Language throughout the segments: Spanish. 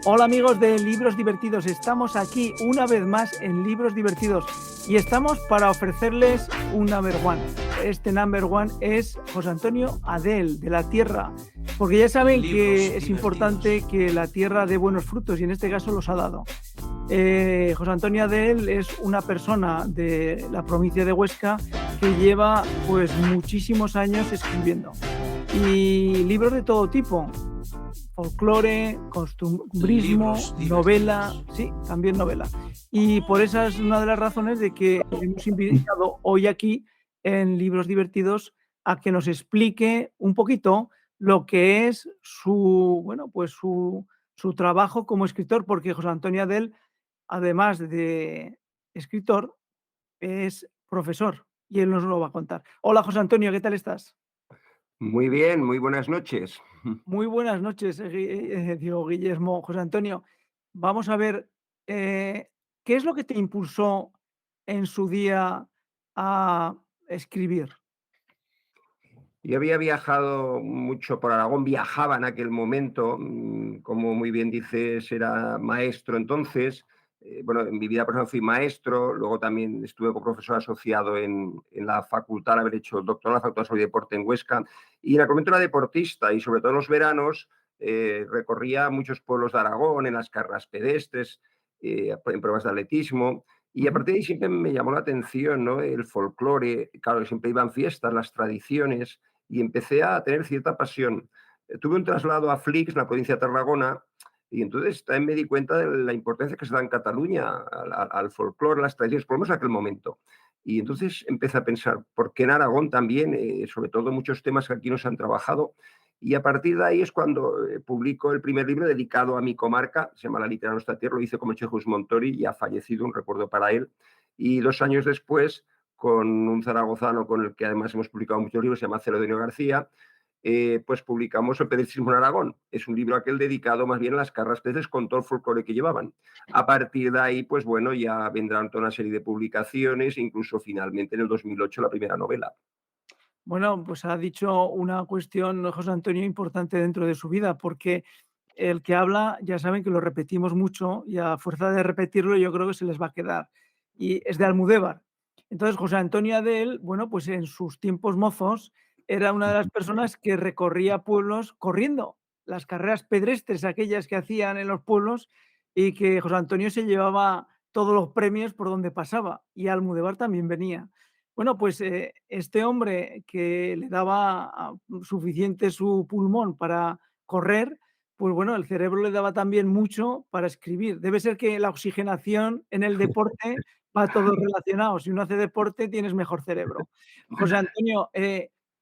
Hola amigos de Libros Divertidos, estamos aquí una vez más en Libros Divertidos y estamos para ofrecerles un number one. Este number one es José Antonio Adell, de la tierra, porque ya saben que es importante que la tierra dé buenos frutos y en este caso los ha dado. José Antonio Adell es una persona de la provincia de Huesca que lleva pues muchísimos años escribiendo y libros de todo tipo. Folclore, costumbrismo, novela, sí, también novela. Y por esa es una de las razones de que hemos invitado hoy aquí en Libros Divertidos a que nos explique un poquito lo que es su trabajo como escritor, porque José Antonio Adell, además de escritor, es profesor y él nos lo va a contar. Hola José Antonio, ¿qué tal estás? Muy bien, muy buenas noches. Muy buenas noches, Guillermo. José Antonio, vamos a ver, ¿qué es lo que te impulsó en su día a escribir? Yo había viajado mucho por Aragón, viajaba en aquel momento, como muy bien dices, era maestro entonces. Bueno, en mi vida personal fui maestro, luego también estuve como profesor asociado en la facultad, al haber hecho el doctorado en la Facultad de Salud y Deporte en Huesca. Y en aquel momento era deportista y sobre todo en los veranos recorría muchos pueblos de Aragón, en las carreras pedestres, en pruebas de atletismo. Y a Ujú. partir de ahí siempre me llamó la atención, ¿no? El folclore, claro, siempre iban fiestas, las tradiciones, y empecé a tener cierta pasión. Tuve un traslado a Flix, la provincia de Tarragona, y entonces también me di cuenta de la importancia que se da en Cataluña al folclore, a las tradiciones, por lo menos en aquel momento. Y entonces empecé a pensar, ¿por qué en Aragón también? Sobre todo muchos temas que aquí nos han trabajado. Y a partir de ahí es cuando publico el primer libro dedicado a mi comarca, se llama La literatura de nuestra tierra, lo hice con Chejus Montori, ya fallecido, un recuerdo para él. Y 2 años después, con un zaragozano con el que además hemos publicado muchos libros, se llama Celedonio García, pues publicamos El Pedristismo en Aragón. Es un libro aquel dedicado más bien a las carras peces con todo el folclore que llevaban. A partir de ahí, pues bueno, ya vendrán toda una serie de publicaciones, incluso finalmente en el 2008 la primera novela. Bueno, pues ha dicho una cuestión, José Antonio, importante dentro de su vida, porque el que habla, ya saben que lo repetimos mucho y a fuerza de repetirlo yo creo que se les va a quedar. Y es de Almudévar. Entonces, José Antonio Adell, bueno, pues en sus tiempos mozos era una de las personas que recorría pueblos corriendo, las carreras pedestres, aquellas que hacían en los pueblos, y que José Antonio se llevaba todos los premios por donde pasaba, y Almudévar también venía. Bueno, pues este hombre que le daba suficiente su pulmón para correr, pues bueno, el cerebro le daba también mucho para escribir. Debe ser que la oxigenación en el deporte va todo relacionado. Si uno hace deporte, tienes mejor cerebro. José Antonio,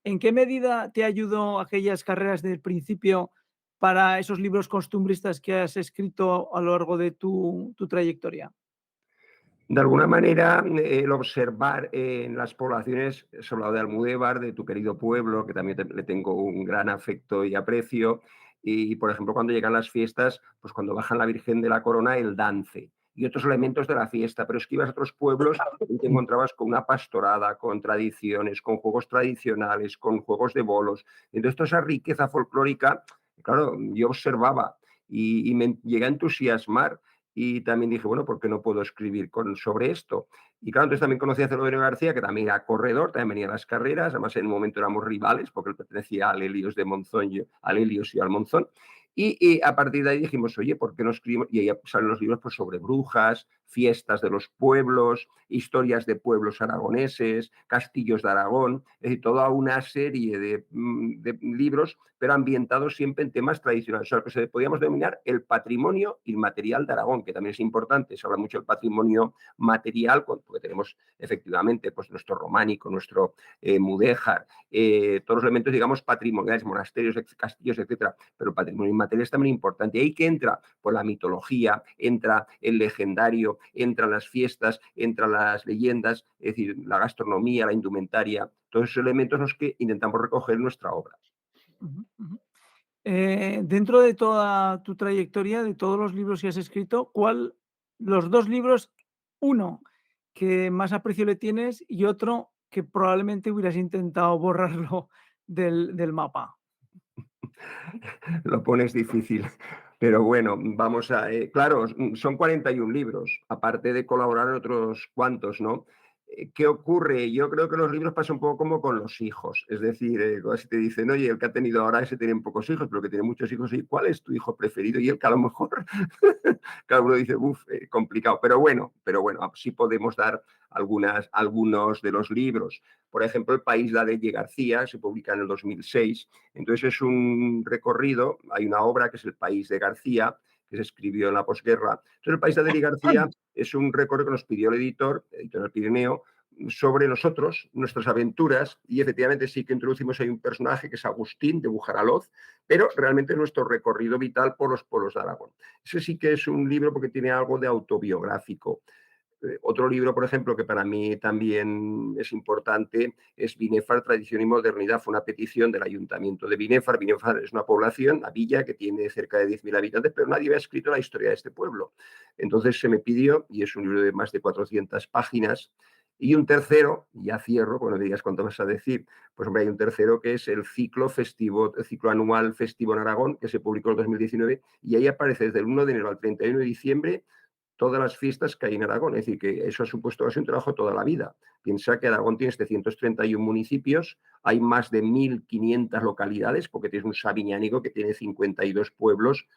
¿en qué medida te ayudó aquellas carreras del principio para esos libros costumbristas que has escrito a lo largo de tu trayectoria? De alguna manera, el observar en las poblaciones, has hablado de Almudévar, de tu querido pueblo, que también le tengo un gran afecto y aprecio, y por ejemplo, cuando llegan las fiestas, pues cuando bajan la Virgen de la Corona, el dance y otros elementos de la fiesta, pero es que ibas a otros pueblos y te encontrabas con una pastorada, con tradiciones, con juegos tradicionales, con juegos de bolos. Entonces, toda esa riqueza folclórica, claro, yo observaba y me llegué a entusiasmar y también dije, bueno, ¿por qué no puedo escribir sobre esto? Y claro, entonces también conocí a Celedonio García, que también era corredor, también venía a las carreras, además en un momento éramos rivales, porque él pertenecía al Helios de Monzón, al Helios y al Monzón. Y a partir de ahí dijimos, oye, ¿por qué no escribimos? Y ahí salen los libros pues, sobre brujas, fiestas de los pueblos, historias de pueblos aragoneses, castillos de Aragón, es decir, toda una serie de libros, pero ambientados siempre en temas tradicionales, o sea, lo que se podríamos denominar el patrimonio inmaterial de Aragón, que también es importante. Se habla mucho del patrimonio material, porque tenemos efectivamente pues, nuestro románico, nuestro mudéjar, todos los elementos, digamos, patrimoniales, monasterios, castillos, etcétera, pero el patrimonio inmaterial es también importante. Y ahí que entra pues, la mitología, entra el legendario, entran las fiestas, entran las leyendas, es decir, la gastronomía, la indumentaria, todos esos elementos los que intentamos recoger en nuestra obra. Ujú, ujú. Dentro de toda tu trayectoria, de todos los libros que has escrito, ¿cuál los 2 libros, uno que más aprecio le tienes y otro que probablemente hubieras intentado borrarlo del mapa? Lo pones difícil. Pero bueno, vamos a, claro, son 41 libros, aparte de colaborar en otros cuantos, ¿no? ¿Qué ocurre? Yo creo que los libros pasan un poco como con los hijos. Es decir, si te dicen, oye, el que ha tenido ahora ese tiene pocos hijos, pero que tiene muchos hijos, ¿y cuál es tu hijo preferido? Y el que a lo mejor, cada uno dice, uff, complicado. Pero bueno, sí podemos dar algunos de los libros. Por ejemplo, El País de Adelle García se publica en el 2006. Entonces es un recorrido, hay una obra que es El País de García, que se escribió en la posguerra. Entonces, El País de Adelle García es un recorrido que nos pidió el editor, Editorial Pirineo, sobre nosotros, nuestras aventuras, y efectivamente sí que introducimos ahí un personaje que es Agustín de Bujaraloz, pero realmente es nuestro recorrido vital por los pueblos de Aragón. Ese sí que es un libro porque tiene algo de autobiográfico. Otro libro, por ejemplo, que para mí también es importante es Binefar, Tradición y Modernidad. Fue una petición del Ayuntamiento de Binefar. Binefar es una población, una villa que tiene cerca de 10.000 habitantes, pero nadie había escrito la historia de este pueblo. Entonces se me pidió, y es un libro de más de 400 páginas, y un tercero, ya cierro, bueno, digas cuánto vas a decir, pues hombre, hay un tercero que es el ciclo festivo, el ciclo anual festivo en Aragón, que se publicó en 2019, y ahí aparece desde el 1 de enero al 31 de diciembre todas las fiestas que hay en Aragón. Es decir, que eso ha supuesto casi un trabajo toda la vida. Piensa que Aragón tiene 731 municipios, hay más de 1.500 localidades, porque tienes un Sabiñánigo que tiene 52 pueblos,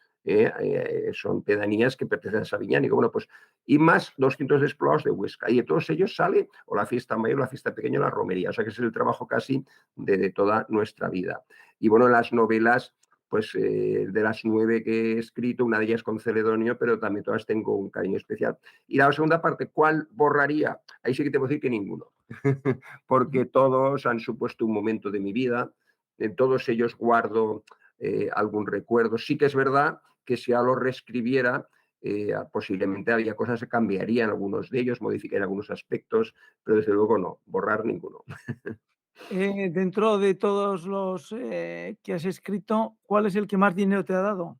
son pedanías que pertenecen a Sabiñánigo. Bueno, pues, y más 200 despoblados de Huesca. Y de todos ellos sale o la fiesta mayor, la fiesta pequeña, la romería. O sea que es el trabajo casi de toda nuestra vida. Y bueno, las novelas pues de las 9 que he escrito, una de ellas con Celedonio, pero también todas tengo un cariño especial. Y la segunda parte, ¿cuál borraría? Ahí sí que te puedo decir que ninguno, porque todos han supuesto un momento de mi vida, en todos ellos guardo algún recuerdo. Sí que es verdad que si ahora lo reescribiera, posiblemente había cosas que cambiarían algunos de ellos, modificarían algunos aspectos, pero desde luego no, borrar ninguno. Dentro de todos los, que has escrito, ¿cuál es el que más dinero te ha dado?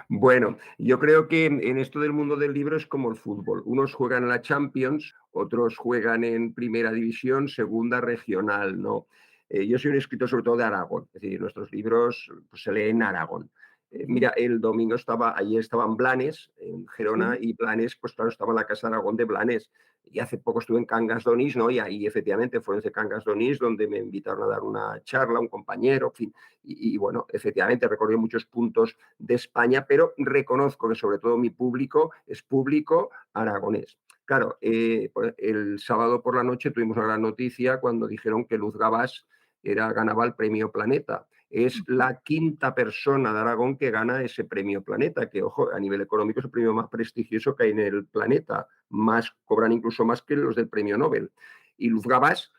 Bueno, yo creo que en esto del mundo del libro es como el fútbol. Unos juegan en la Champions, otros juegan en primera división, segunda regional, ¿no? Yo soy un escritor sobre todo de Aragón, es decir, nuestros libros pues, se leen en Aragón. Ujú. Mira, el domingo ayer estaba en Blanes, en Gerona, Sí. y Blanes, pues claro, estaba en la Casa de Aragón de Blanes. Y hace poco estuve en Cangas d'Onís, ¿no? Y ahí efectivamente fue en Cangas d'Onís donde me invitaron a dar una charla, un compañero, en fin. Y bueno, efectivamente recorrió muchos puntos de España, pero reconozco que sobre todo mi público es público aragonés. Claro, el sábado por la noche tuvimos una gran noticia cuando dijeron que Luz Gabás ganaba el premio Planeta. Es Ujú. la quinta persona de Aragón que gana ese premio Planeta, que, ojo, a nivel económico es el premio más prestigioso que hay en el planeta. Cobran incluso más que los del premio Nobel. Y Luz Gabás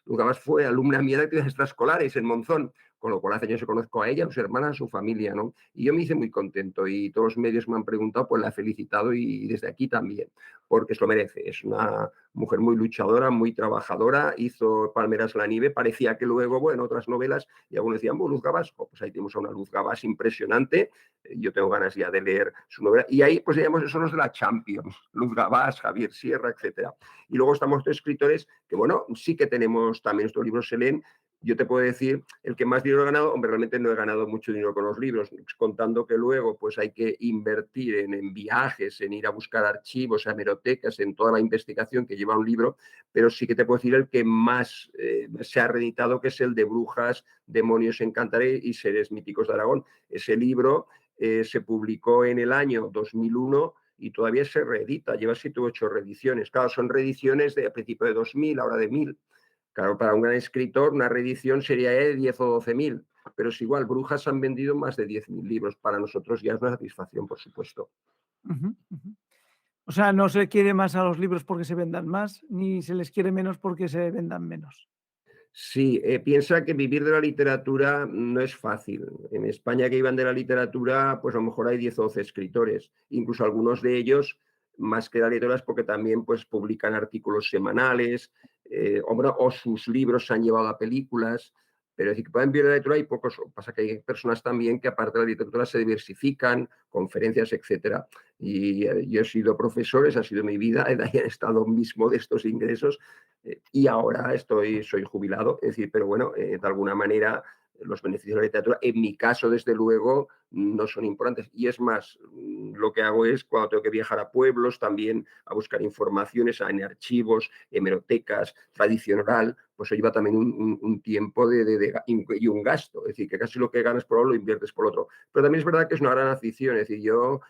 fue alumna mía de actividades extraescolares en Monzón, con lo cual hace años que conozco a ella, a sus hermanas, a su familia, ¿no? Y yo me hice muy contento y todos los medios me han preguntado, pues la he felicitado y desde aquí también, porque se lo merece. Es una mujer muy luchadora, muy trabajadora, hizo Palmeras la nieve, parecía que luego, bueno, otras novelas, y algunos decían, bueno, Luz Gabás, oh, pues ahí tenemos a una Luz Gabás impresionante, yo tengo ganas ya de leer su novela, y ahí pues digamos, son los de la Champions, Luz Gabás, Javier Sierra, etcétera. Y luego estamos estos escritores que, bueno, sí que tenemos también, estos libros se leen. Yo te puedo decir, el que más dinero he ganado, hombre, realmente no he ganado mucho dinero con los libros, contando que luego pues hay que invertir en viajes, en ir a buscar archivos, hemerotecas, en toda la investigación que lleva un libro, pero sí que te puedo decir el que más se ha reeditado, que es el de Brujas, Demonios en Cantaré y Seres Míticos de Aragón. Ese libro se publicó en el año 2001 y todavía se reedita, lleva 7 u 8 reediciones. Claro, son reediciones de a principio de 2000, ahora de 1000. Claro, para un gran escritor una reedición sería de 10 o 12.000, pero es igual, Brujas han vendido más de 10.000 libros. Para nosotros ya es una satisfacción, por supuesto. Ujú, ujú. O sea, no se quiere más a los libros porque se vendan más, ni se les quiere menos porque se vendan menos. Sí, piensa que vivir de la literatura no es fácil. En España que iban de la literatura, pues a lo mejor hay 10 o 12 escritores, incluso algunos de ellos más que editoras porque también pues publican artículos semanales, o sus libros se han llevado a películas, pero es decir, que pueden vivir de la literatura hay pocos, pasa que hay personas también que aparte de la literatura se diversifican, conferencias, etcétera. Y yo he sido profesor, esa ha sido mi vida, he estado mismo de estos ingresos y ahora soy jubilado, es decir, pero bueno, de alguna manera los beneficios de la literatura, en mi caso, desde luego, no son importantes. Y es más, lo que hago es, cuando tengo que viajar a pueblos, también a buscar informaciones en archivos, hemerotecas, tradición oral, pues eso lleva también un tiempo y un gasto. Es decir, que casi lo que ganas por uno lo inviertes por otro. Pero también es verdad que es una gran afición. Es decir, yo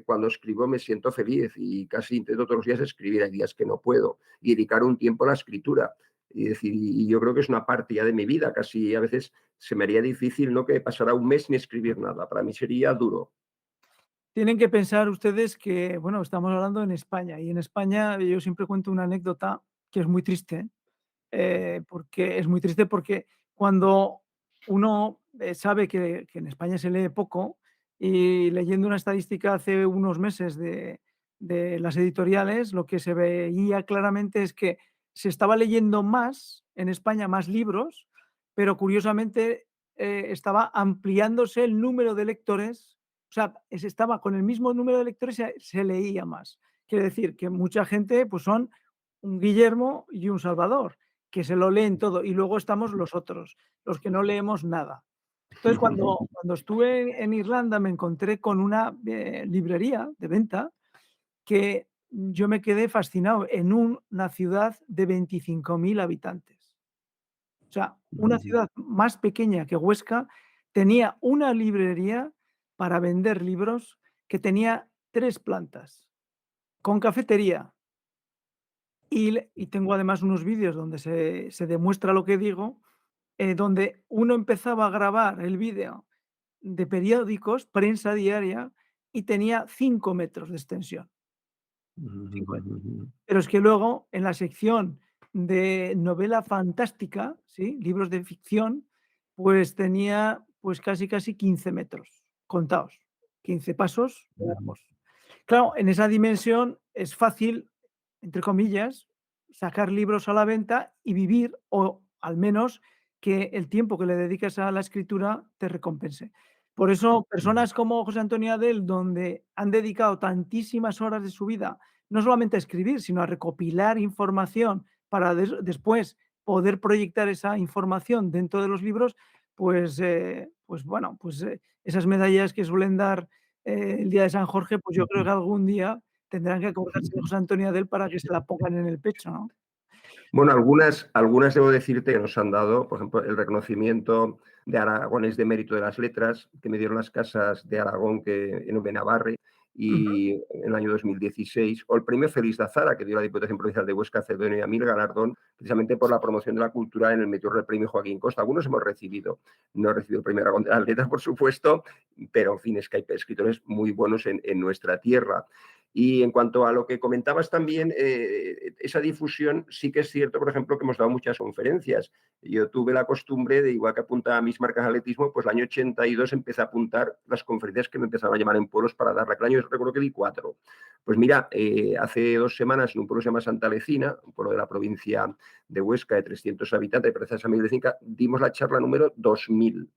cuando escribo me siento feliz y casi intento todos los días escribir. Hay días que no puedo. Y dedicar un tiempo a la escritura. Y, decir, y yo creo que es una parte ya de mi vida. Casi a veces se me haría difícil, ¿no?, que pasara un mes sin escribir nada. Para mí sería duro. Tienen que pensar ustedes que, bueno, estamos hablando en España, y en España yo siempre cuento una anécdota que es muy triste, porque es muy triste porque cuando uno, sabe que en España se lee poco, y leyendo una estadística hace unos meses de las editoriales, lo que se veía claramente es que se estaba leyendo más en España, más libros, pero curiosamente, estaba ampliándose el número de lectores, o sea, se estaba con el mismo número de lectores, se leía más. Quiere decir que mucha gente, pues son un Guillermo y un Salvador, que se lo leen todo, y luego estamos los otros, los que no leemos nada. Entonces, cuando estuve en Irlanda, me encontré con una, librería de venta que yo me quedé fascinado, en una ciudad de 25.000 habitantes. O sea, una ciudad más pequeña que Huesca tenía una librería para vender libros que tenía 3 plantas, con cafetería. Y tengo además unos vídeos donde se demuestra lo que digo, donde uno empezaba a grabar el vídeo de periódicos, prensa diaria, y tenía 5 metros de extensión, 5 metros. Pero es que luego, en la sección de novela fantástica, ¿sí?, libros de ficción, pues tenía, pues casi 15 metros, contados, 15 pasos largos. Claro, en esa dimensión es fácil, entre comillas, sacar libros a la venta y vivir, o al menos que el tiempo que le dedicas a la escritura te recompense. Por eso, personas como José Antonio Adel, donde han dedicado tantísimas horas de su vida, no solamente a escribir, sino a recopilar información para después poder proyectar esa información dentro de los libros, pues, pues bueno, pues, esas medallas que suelen dar, el día de San Jorge, pues yo creo que algún día tendrán que acordarse de José Antonio Adel para que se la pongan en el pecho, ¿no? Bueno, algunas debo decirte que nos han dado, por ejemplo, el reconocimiento de Aragones de Mérito de las Letras, que me dieron las casas de Aragón en Benabarre, Ujú. y en el año 2016, o el premio Félix de Azara, que dio la Diputación Provincial de Huesca, Cedeño y a mí, el galardón precisamente por la promoción de la cultura en el meteoro del premio Joaquín Costa. Algunos hemos recibido, no he recibido el premio Aragón de las Letras, por supuesto, pero en fin, es que hay escritores muy buenos en nuestra tierra. Y en cuanto a lo que comentabas también, esa difusión, sí que es cierto, por ejemplo, que hemos dado muchas conferencias. Yo tuve la costumbre de, igual que apuntaba a mis marcas de atletismo, pues el año 82 empecé a apuntar las conferencias que me empezaban a llamar en pueblos para dar. Aquel año recuerdo que di 4. Pues mira, hace 2 semanas en un pueblo que se llama Santa Lecina, un pueblo de la provincia de Huesca de 300 habitantes, de San Miguel de Cinca, dimos la charla número 2000.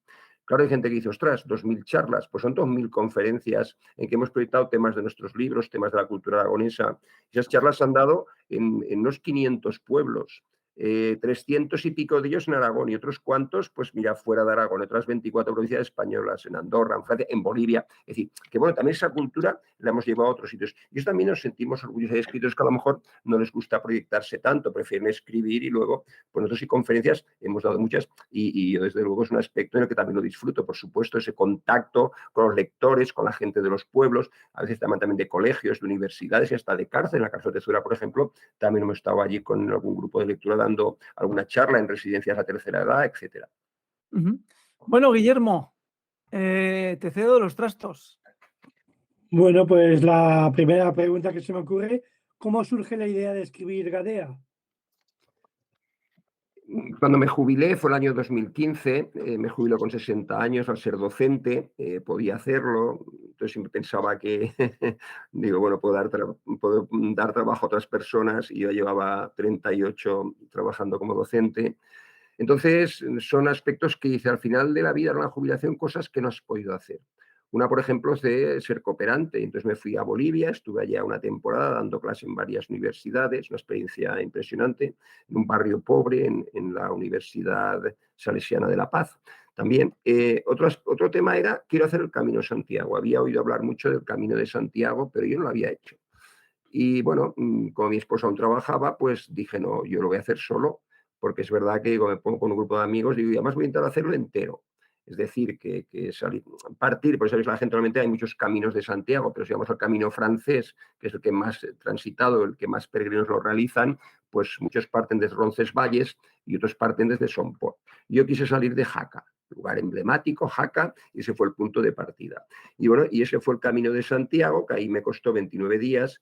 Claro, hay gente que dice, ostras, 2000 charlas, pues son 2000 conferencias en que hemos proyectado temas de nuestros libros, temas de la cultura aragonesa. Esas charlas se han dado en unos 500 pueblos, 300 y pico de ellos en Aragón y otros cuantos, pues mira, fuera de Aragón, otras 24 provincias españolas, en Andorra, en Francia, en Bolivia. Es decir, que bueno, también esa cultura la hemos llevado a otros sitios. Y eso también nos sentimos orgullosos. Hay escritores que a lo mejor no les gusta proyectarse tanto, prefieren escribir y luego, pues nosotros y conferencias hemos dado muchas y yo desde luego es un aspecto en el que también lo disfruto, por supuesto, ese contacto con los lectores, con la gente de los pueblos, a veces también de colegios, de universidades y hasta de cárcel. En la cárcel de Zuera, por ejemplo, también hemos estado allí con algún grupo de lectura dando alguna charla en residencias de la tercera edad, etcétera. Ujú. Bueno, Guillermo, te cedo los trastos. Bueno, pues la primera pregunta que se me ocurre, ¿cómo surge la idea de escribir Gadea? Cuando me jubilé, fue el año 2015, me jubiló con 60 años, al ser docente, podía hacerlo, entonces siempre pensaba que, digo, bueno, puedo dar trabajo a otras personas, y yo llevaba 38 trabajando como docente. Entonces, son aspectos que dice, al final de la vida, en la jubilación, cosas que no has podido hacer. Una, por ejemplo, es de ser cooperante. Entonces me fui a Bolivia, estuve allá una temporada dando clase en varias universidades, una experiencia impresionante, en un barrio pobre, en la Universidad Salesiana de La Paz. también. Otro tema era, quiero hacer el Camino de Santiago. Había oído hablar mucho del Camino de Santiago, pero yo no lo había hecho. Y bueno, como mi esposa aún trabajaba, pues dije, no, yo lo voy a hacer solo, porque es verdad que digo, me pongo con un grupo de amigos, digo, y además voy a intentar hacerlo entero. Es decir, que salir, partir, pues sabéis, la gente realmente hay muchos caminos de Santiago, pero si vamos al camino francés, que es el que más transitado, el que más peregrinos lo realizan, pues muchos parten desde Roncesvalles y otros parten desde Somport. Yo quise salir de Jaca, lugar emblemático, Jaca, y ese fue el punto de partida. Y bueno, y ese fue el Camino de Santiago, que ahí me costó 29 días.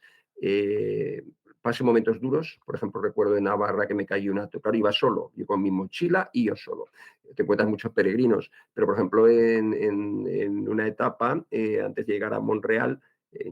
Pasé momentos duros, por ejemplo, recuerdo de Navarra que me cayó una, claro, iba solo, yo con mi mochila y yo solo. Te encuentras muchos peregrinos, pero por ejemplo en una etapa, antes de llegar a Monreal,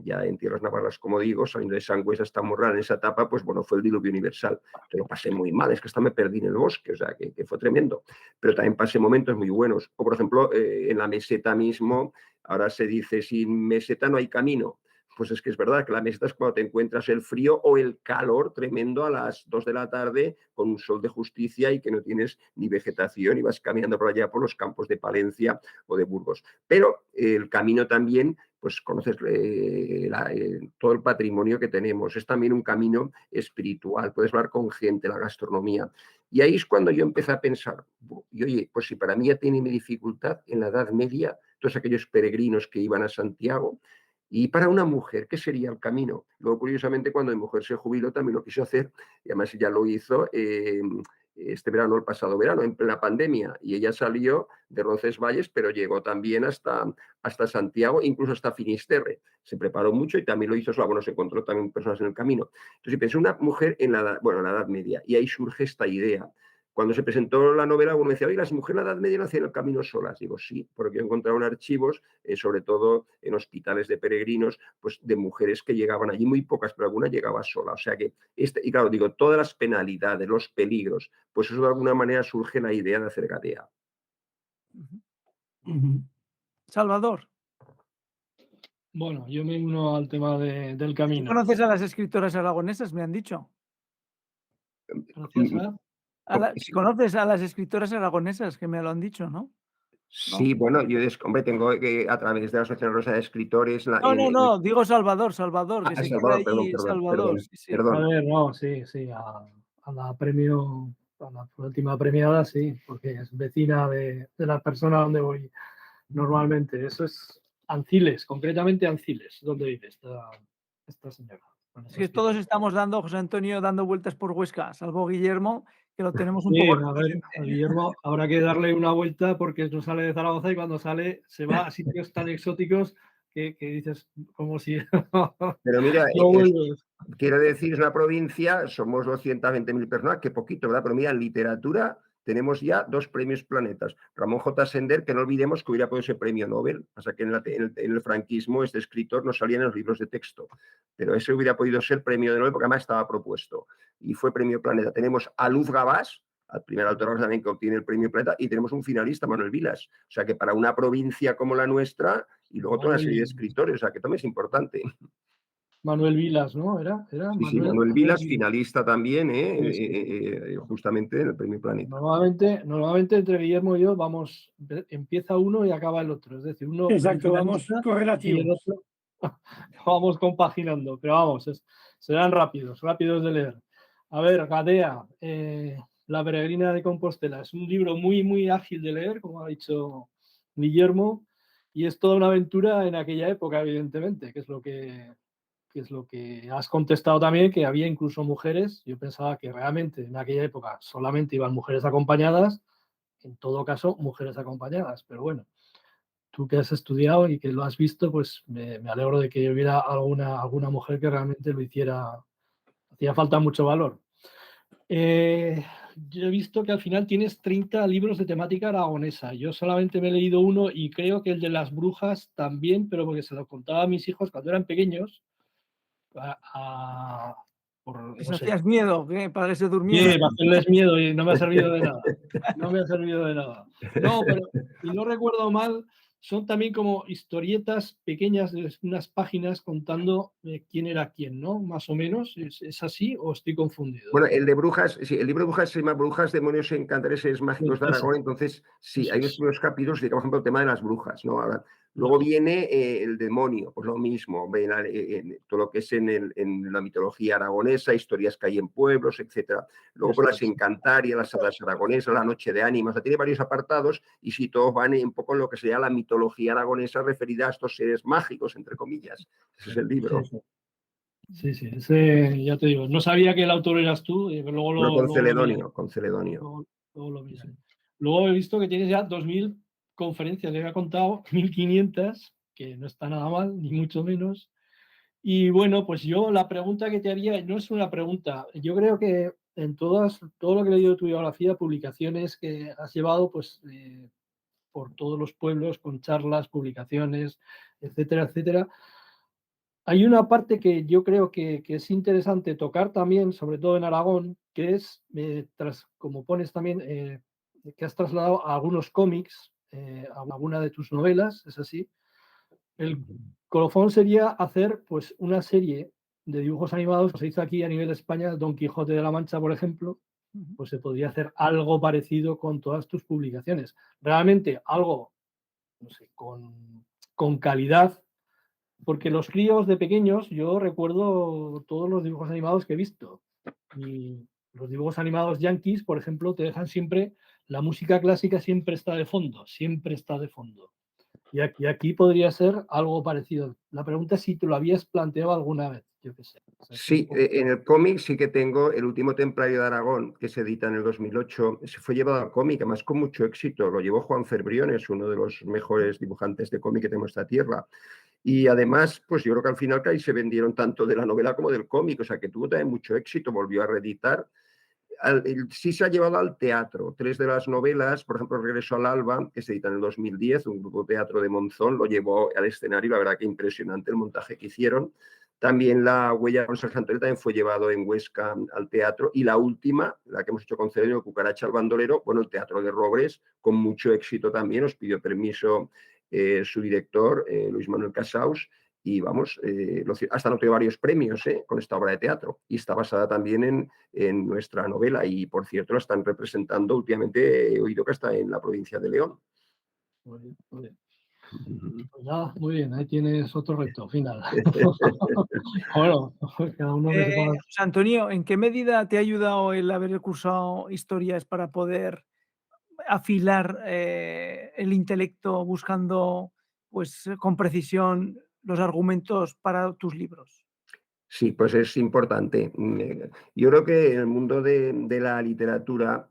ya en tierras navarras, como digo, saliendo de Sangüesa hasta Monreal, en esa etapa, pues bueno, fue el diluvio universal. Te lo pasé muy mal, es que hasta me perdí en el bosque, o sea, que fue tremendo. Pero también pasé momentos muy buenos. O por ejemplo, en la meseta mismo, ahora se dice, sin meseta no hay camino. Pues es que es verdad que la meseta es cuando te encuentras el frío o el calor tremendo a las 2 de la tarde con un sol de justicia y que no tienes ni vegetación y vas caminando por allá por los campos de Palencia o de Burgos. Pero el camino también, pues conoces todo el patrimonio que tenemos. Es también un camino espiritual, puedes hablar con gente, la gastronomía. Y ahí es cuando yo empecé a pensar, y oye, pues si para mí ya tiene mi dificultad en la Edad Media, todos aquellos peregrinos que iban a Santiago, y para una mujer, ¿qué sería el camino? Luego, curiosamente, cuando mi mujer se jubiló, también lo quiso hacer, y además ya lo hizo este verano, el pasado verano, en plena pandemia, y ella salió de Roncesvalles, pero llegó también hasta Santiago, incluso hasta Finisterre. Se preparó mucho y también lo hizo sola, bueno, se encontró también personas en el camino. Entonces, pensé una mujer en la Edad Media, y ahí surge esta idea. Cuando se presentó la novela, uno decía, oye, las mujeres en la Edad Media no hacían el camino solas. Digo, sí, porque encontraron archivos, sobre todo en hospitales de peregrinos, pues de mujeres que llegaban allí, muy pocas, pero alguna llegaba sola. O sea que, y claro, digo, todas las penalidades, los peligros, pues eso de alguna manera surge la idea de hacer Gadea. Salvador. Bueno, yo me uno al tema del ¿Tú camino. conoces a las escritoras aragonesas? Me han dicho. Gracias Si conoces a las escritoras aragonesas, que me lo han dicho, ¿no? Sí, bueno, yo hombre, tengo a través de la Asociación Rosa de Escritores. No, digo Salvador, que se queda Salvador, allí, Salvador. Sí. A ver, no, sí, a la premio, a la última premiada, sí, porque es vecina de la persona donde voy normalmente. Eso es Anciles, concretamente Anciles, donde vive esta señora. Bueno, Es que todos estamos dando, José Antonio, dando vueltas por Huesca, salvo Guillermo, que lo tenemos un Sí, poco. a ver, a Guillermo habrá que darle una vuelta porque no sale de Zaragoza y cuando sale se va a sitios tan exóticos que dices como si Pero mira, no vuelves. quiero decir, es una provincia, somos 220.000 personas, que poquito, ¿verdad? Pero mira, en literatura tenemos ya 2 premios Planetas. Ramón J. Sender, que no olvidemos que hubiera podido ser premio Nobel, o sea que en el franquismo este escritor no salía en los libros de texto, pero ese hubiera podido ser premio de Nobel porque además estaba propuesto y fue premio Planeta. Tenemos a Luz Gabás, al primer autor también que obtiene el premio Planeta, y tenemos un finalista, Manuel Vilas. O sea que para una provincia como la nuestra, y luego toda una serie de escritores, o sea que también es importante. Manuel Vilas, ¿no? ¿Era? Sí, Manuel Vilas, finalista también, justamente en el premio Planeta. Normalmente entre Guillermo y yo empieza uno y acaba el otro. Es decir, uno. Exacto, vamos correlativos. Y el otro vamos compaginando, pero vamos, serán rápidos de leer. A ver, Gadea, La peregrina de Compostela. Es un libro muy, muy ágil de leer, como ha dicho Guillermo, y es toda una aventura en aquella época, evidentemente, que es lo que has contestado también, que había incluso mujeres. Yo pensaba que realmente en aquella época solamente iban mujeres acompañadas, en todo caso, mujeres acompañadas, pero bueno. Tú que has estudiado y que lo has visto, pues me alegro de que hubiera alguna mujer que realmente lo hiciera. Hacía falta mucho valor. Yo he visto que al final tienes 30 libros de temática aragonesa. Yo solamente me he leído uno y creo que el de las brujas también, pero porque se lo contaba a mis hijos cuando eran pequeños. Les hacías miedo, ¿qué? Para que se durmieran. Sí, para hacerles miedo y no me ha servido de nada. No me ha servido de nada. No, pero si no recuerdo mal, son también como historietas pequeñas de unas páginas contando quién era quién, ¿no? Más o menos. ¿Es así o estoy confundido? Bueno, el de Brujas, sí, el libro de Brujas se llama Brujas, demonios, encantares mágicos de Eso, Aragón. Entonces, sí, eso hay unos es. primeros capítulos de, por ejemplo, el tema de las brujas, ¿no? Ahora, luego Lógico. viene el demonio, pues lo mismo, todo lo que es en la mitología aragonesa, historias que hay en pueblos, etcétera. Luego, por Eso las es. Encantarias, las hadas aragonesas, la Noche de Ánimas, o sea, tiene varios apartados y sí, todos van un poco en lo que sería la mitología aragonesa referida a estos seres mágicos, entre comillas. Ese es el Sí, libro. sí. Sí, sí, ese, ya te digo, no sabía que el autor eras tú, pero Bueno, luego lo miraré. Con Celedonio. Luego lo Sí, sí. miraré. Luego he visto que tienes ya 2000 conferencias, le había contado 1500, que no está nada mal, ni mucho menos. Y bueno, pues yo la pregunta que te haría no es una pregunta. Yo creo que en todo lo que he leído de tu biografía, publicaciones que has llevado, pues por todos los pueblos, con charlas, publicaciones, etcétera, etcétera. Hay una parte que yo creo que es interesante tocar también, sobre todo en Aragón, que es, como pones también, que has trasladado a algunos cómics, a alguna de tus novelas, ¿es así? El colofón sería hacer pues una serie de dibujos animados, que se hizo aquí a nivel de España, Don Quijote de la Mancha, por ejemplo, pues se podría hacer algo parecido con todas tus publicaciones. Realmente algo, no sé, con calidad, porque los críos de pequeños, yo recuerdo todos los dibujos animados que he visto. Y los dibujos animados yankees, por ejemplo, te dejan siempre, la música clásica siempre está de fondo, siempre está de fondo. Y aquí podría ser algo parecido. La pregunta es si te lo habías planteado alguna vez, yo qué sé. O sea, Sí, en el cómic sí que tengo El último templario de Aragón, que se edita en el 2008. Se fue llevado al cómic, además con mucho éxito. Lo llevó Juan Ferbriones, uno de los mejores dibujantes de cómic que tenemos en esta tierra. Y además, pues yo creo que al final que ahí se vendieron tanto de la novela como del cómic, o sea que tuvo también mucho éxito, volvió a reeditar. Sí se ha llevado al teatro. 3 de las novelas, por ejemplo, Regreso al Alba, que se edita en el 2010, un grupo de teatro de Monzón, lo llevó al escenario, la verdad que impresionante el montaje que hicieron. También La Huella con Sergio Antonio también fue llevado en Huesca al teatro. Y la última, la que hemos hecho con Celedonio, Cucaracha al Bandolero, bueno, el Teatro de Robres, con mucho éxito también, nos pidió permiso su director, Luis Manuel Casaus, y vamos, hasta no tuvo varios premios con esta obra de teatro. Y está basada también en nuestra novela y, por cierto, la están representando últimamente, he oído que está en la provincia de León. muy bien, muy bien. Pues nada, muy bien, ahí tienes otro reto final. Bueno, cada uno que se ponga. José Antonio, ¿en qué medida te ha ayudado el haber cursado historias para poder afilar el intelecto buscando pues, con precisión los argumentos para tus libros? Sí, pues es importante. Yo creo que en el mundo de la literatura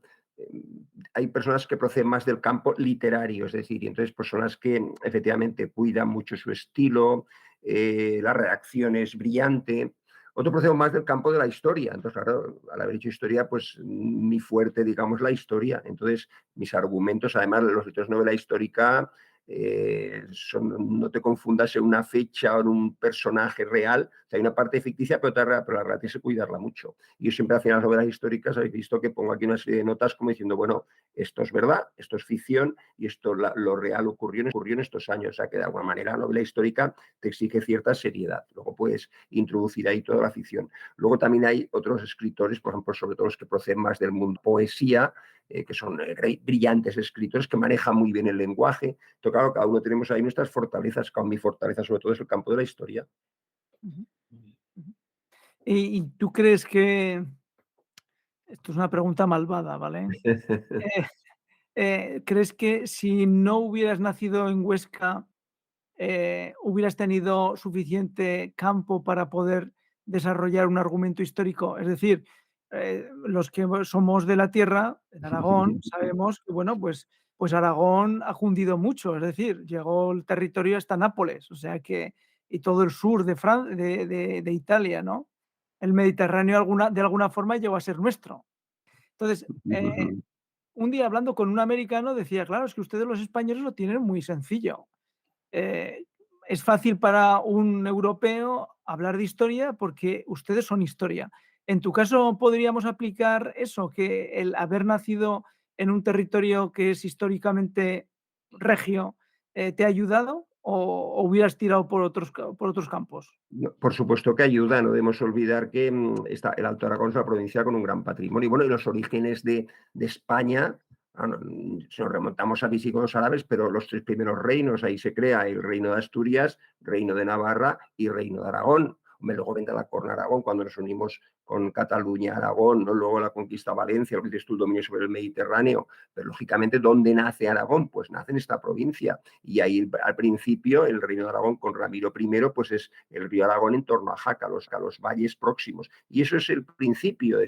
hay personas que proceden más del campo literario, es decir, y entonces pues son las que efectivamente cuidan mucho su estilo, la redacción es brillante. Otro procede más del campo de la historia. Entonces, claro, al haber hecho historia, pues mi fuerte, digamos, la historia. Entonces, mis argumentos, además, los libros de novela histórica, no te confundas en una fecha o en un personaje real. O sea, hay una parte ficticia, pero la realidad tienes que cuidarla mucho. Y yo siempre, al final, las novelas históricas, habéis visto que pongo aquí una serie de notas como diciendo, bueno, esto es verdad, esto es ficción y esto lo real ocurrió en estos años. O sea, que de alguna manera la novela histórica te exige cierta seriedad. Luego puedes introducir ahí toda la ficción. Luego también hay otros escritores, por ejemplo, sobre todo los que proceden más del mundo poesía, que son brillantes escritores que manejan muy bien el lenguaje. Entonces, claro, cada uno tenemos ahí nuestras fortalezas. Mi fortaleza sobre todo es el campo de la historia. ¿Y tú crees que, esto es una pregunta malvada, ¿vale? ¿Crees que si no hubieras nacido en Huesca, hubieras tenido suficiente campo para poder desarrollar un argumento histórico? Es decir, los que somos de la tierra, en Aragón, sabemos que, bueno, pues Aragón ha cundido mucho, es decir, llegó el territorio hasta Nápoles, o sea que, y todo el sur de Italia, ¿no? El Mediterráneo de alguna forma llegó a ser nuestro. Entonces, un día hablando con un americano decía, claro, es que ustedes los españoles lo tienen muy sencillo. Eh, es fácil para un europeo hablar de historia porque ustedes son historia. En tu caso, ¿podríamos aplicar eso, que el haber nacido en un territorio que es históricamente regio, ¿te ha ayudado o hubieras tirado por otros campos? No, por supuesto que ayuda, no debemos olvidar que el Alto Aragón es una provincia con un gran patrimonio. Y bueno, y los orígenes de España, si nos remontamos a visigodos árabes, pero los 3 primeros reinos, ahí se crea el Reino de Asturias, Reino de Navarra y Reino de Aragón. Luego vendrá la Corona Aragón cuando nos unimos con Cataluña, Aragón, ¿no? Luego la conquista de Valencia, lo que dices tú, el dominio sobre el Mediterráneo. Pero lógicamente, ¿dónde nace Aragón? Pues nace en esta provincia. Y ahí al principio el Reino de Aragón con Ramiro I, pues es el río Aragón en torno a Jaca, a los valles próximos. Y eso es el principio.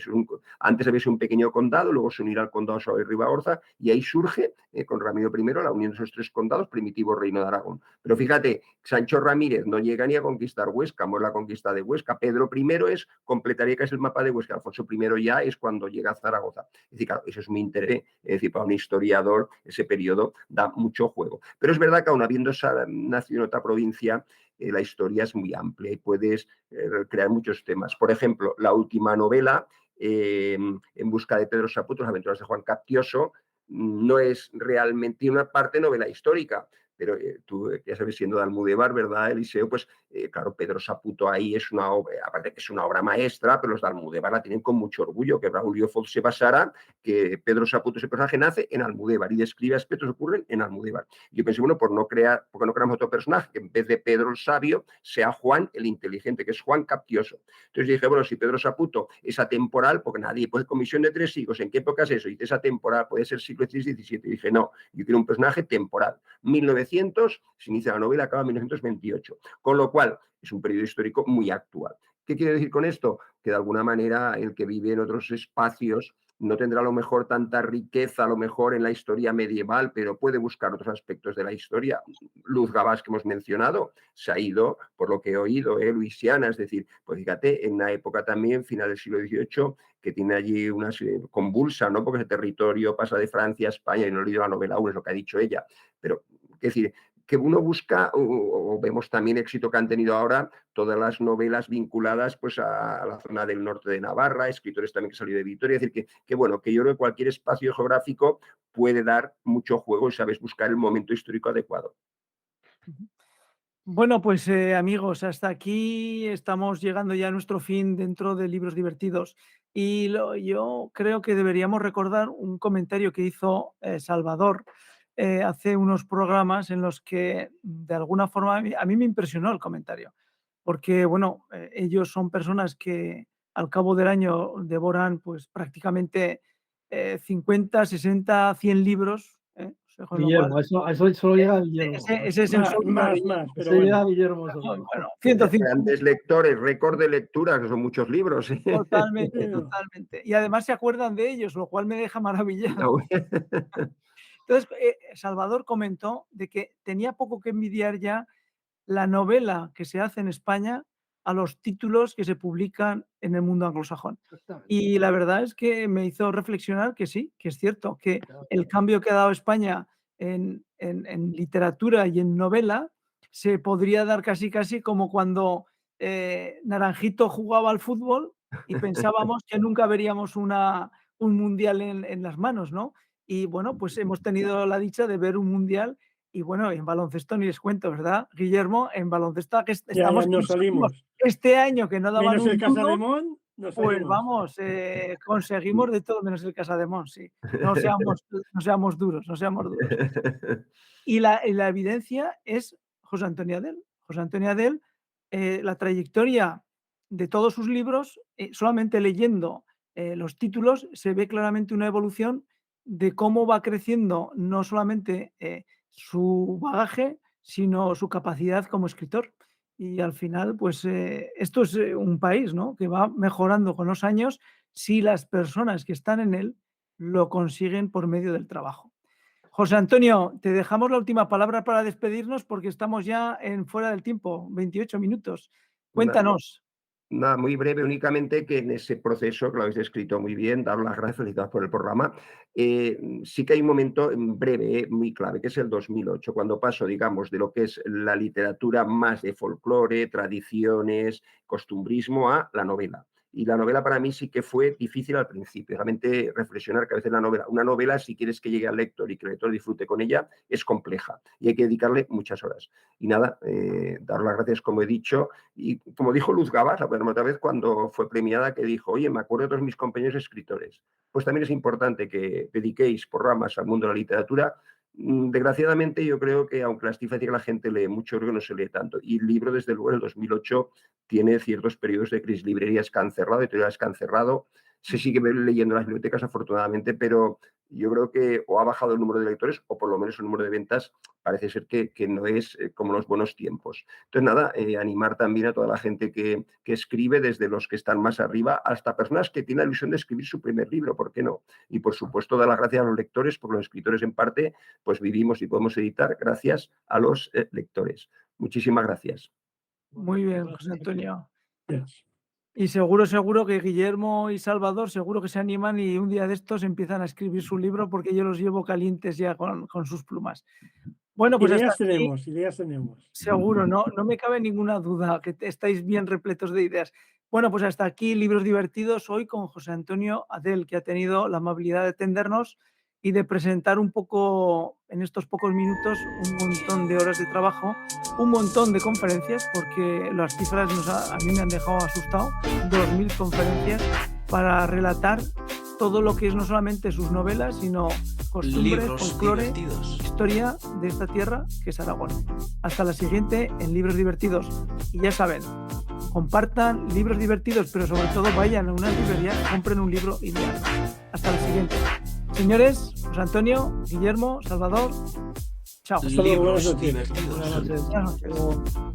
Antes había sido un pequeño condado, luego se unirá al condado de Ribagorza y ahí surge con Ramiro I la unión de esos 3 condados, primitivo Reino de Aragón. Pero fíjate, Sancho Ramírez no llega ni a conquistar Huesca, no es la conquista de Huesca. Pedro I completaría casi el mapa de Huesca. Alfonso I ya es cuando llega a Zaragoza. Es decir, claro, eso es mi interés. Es decir, para un historiador ese periodo da mucho juego. Pero es verdad que aun habiendo nacido en otra provincia, la historia es muy amplia y puedes crear muchos temas. Por ejemplo, la última novela, En busca de Pedro Saputo, Las aventuras de Juan Captioso, no es realmente, tiene una parte novela histórica, pero tú ya sabes, siendo de Almudévar, ¿verdad, Eliseo? Pues claro, Pedro Saputo ahí es una obra, aparte que es una obra maestra, pero los de Almudévar la tienen con mucho orgullo, que Braulio Foz se basara, que Pedro Saputo, ese personaje, nace en Almudévar y describe aspectos que ocurren en Almudévar. Yo pensé, bueno, ¿por qué no creamos otro personaje que en vez de Pedro el sabio sea Juan el inteligente, que es Juan Captioso? Entonces dije, bueno, si Pedro Saputo es atemporal, porque nadie puede, comisión de 3 siglos, ¿en qué época es eso? Y dice, es atemporal, puede ser siglo XVI, XVII. Y dije, no, yo quiero un personaje temporal. 1900 se inicia la novela, acaba en 1928. Con lo cual, es un periodo histórico muy actual. ¿Qué quiere decir con esto? Que de alguna manera el que vive en otros espacios no tendrá a lo mejor tanta riqueza, a lo mejor en la historia medieval, pero puede buscar otros aspectos de la historia. Luz Gabás, que hemos mencionado, se ha ido, por lo que he oído, Luisiana, es decir, pues fíjate, en una época también, final del siglo XVIII, que tiene allí una convulsa, ¿no? Porque ese territorio pasa de Francia a España, y no he leído la novela aún, es lo que ha dicho ella, pero es decir, que uno busca, o vemos también éxito que han tenido ahora todas las novelas vinculadas pues a la zona del norte de Navarra, escritores también que han salido de Vitoria, es decir, que bueno, que yo creo que cualquier espacio geográfico puede dar mucho juego y sabes buscar el momento histórico adecuado. Bueno, pues amigos, hasta aquí estamos llegando ya a nuestro fin dentro de Libros Divertidos. Y yo creo que deberíamos recordar un comentario que hizo Salvador hace unos programas en los que de alguna forma a mí me impresionó el comentario, porque bueno, ellos son personas que al cabo del año devoran pues prácticamente 50, 60, 100 libros. Con lo cual, Guillermo, a eso solo llega Guillermo. ese es el Más, sueldo de más, Guillermo. más, pero Ese llega bueno. Guillermo solo. Bueno, 150. Grandes lectores, récord de lectura, que son muchos libros. Totalmente, totalmente. Y además se acuerdan de ellos, lo cual me deja maravillado. Entonces, Salvador comentó de que tenía poco que envidiar ya la novela que se hace en España a los títulos que se publican en el mundo anglosajón. Exactamente. Y la verdad es que me hizo reflexionar que sí, que es cierto, que Claro. el cambio que ha dado España en literatura y en novela se podría dar casi como cuando Naranjito jugaba al fútbol y pensábamos que nunca veríamos un mundial en las manos, ¿no? Y bueno, pues hemos tenido la dicha de ver un mundial y bueno, en baloncesto ni les cuento, ¿verdad, Guillermo? En baloncesto que Ya estamos nos salimos. este año que no daban Menos un el duro, Casademón, nos pues salimos. vamos, conseguimos de todo menos el Casademont, sí. No seamos duros, no seamos duros. Y la evidencia es José Antonio Adell. José Antonio Adell, la trayectoria de todos sus libros, solamente leyendo los títulos se ve claramente una evolución de cómo va creciendo no solamente su bagaje, sino su capacidad como escritor. Y al final, pues esto es un país, ¿no?, que va mejorando con los años si las personas que están en él lo consiguen por medio del trabajo. José Antonio, te dejamos la última palabra para despedirnos porque estamos ya en fuera del tiempo, 28 minutos. Cuéntanos. Nada, muy breve, únicamente que en ese proceso, que lo habéis escrito muy bien, daros las gracias, felicitados por el programa. Sí que hay un momento breve, muy clave, que es el 2008, cuando paso, digamos, de lo que es la literatura más de folclore, tradiciones, costumbrismo, a la novela. Y la novela para mí sí que fue difícil al principio, realmente reflexionar que a veces una novela, si quieres que llegue al lector y que el lector disfrute con ella, es compleja y hay que dedicarle muchas horas. Y nada, dar las gracias, como he dicho, y como dijo Luz Gabas, otra vez cuando fue premiada, que dijo, oye, me acuerdo de todos mis compañeros escritores. Pues también es importante que dediquéis por ramas al mundo de la literatura. Desgraciadamente, yo creo que, aunque la estigma dice que la gente lee mucho, creo que no se lee tanto. Y el libro, desde luego, en el 2008 tiene ciertos periodos de crisis. Librerías que han cerrado, editoriales que han cerrado. Se sigue leyendo en las bibliotecas, afortunadamente, pero yo creo que o ha bajado el número de lectores o por lo menos el número de ventas parece ser que no es como los buenos tiempos. Entonces, nada, animar también a toda la gente que escribe, desde los que están más arriba hasta personas que tienen la ilusión de escribir su primer libro, ¿por qué no? Y, por supuesto, dar las gracias a los lectores, porque los escritores, en parte, pues vivimos y podemos editar gracias a los lectores. Muchísimas gracias. Muy bien, José Antonio. Yes. Y seguro que Guillermo y Salvador seguro que se animan y un día de estos empiezan a escribir su libro, porque yo los llevo calientes ya con sus plumas. Bueno, pues Ideas hasta aquí, tenemos. seguro, no me cabe ninguna duda que estáis bien repletos de ideas. Bueno, pues hasta aquí Libros Divertidos, hoy con José Antonio Adell, que ha tenido la amabilidad de atendernos y de presentar un poco, en estos pocos minutos, un montón de horas de trabajo, un montón de conferencias, porque las cifras a mí me han dejado asustado, 2000 conferencias para relatar todo lo que es no solamente sus novelas, sino costumbres, folclore, historia de esta tierra que es Aragón. Hasta la siguiente en Libros Divertidos. Y ya saben, compartan Libros Divertidos, pero sobre todo vayan a una librería, compren un libro y lean. Hasta la siguiente. Señores, José Antonio, Guillermo, Salvador, chao. Libros divertidos. Buenas noches. Buenas noches.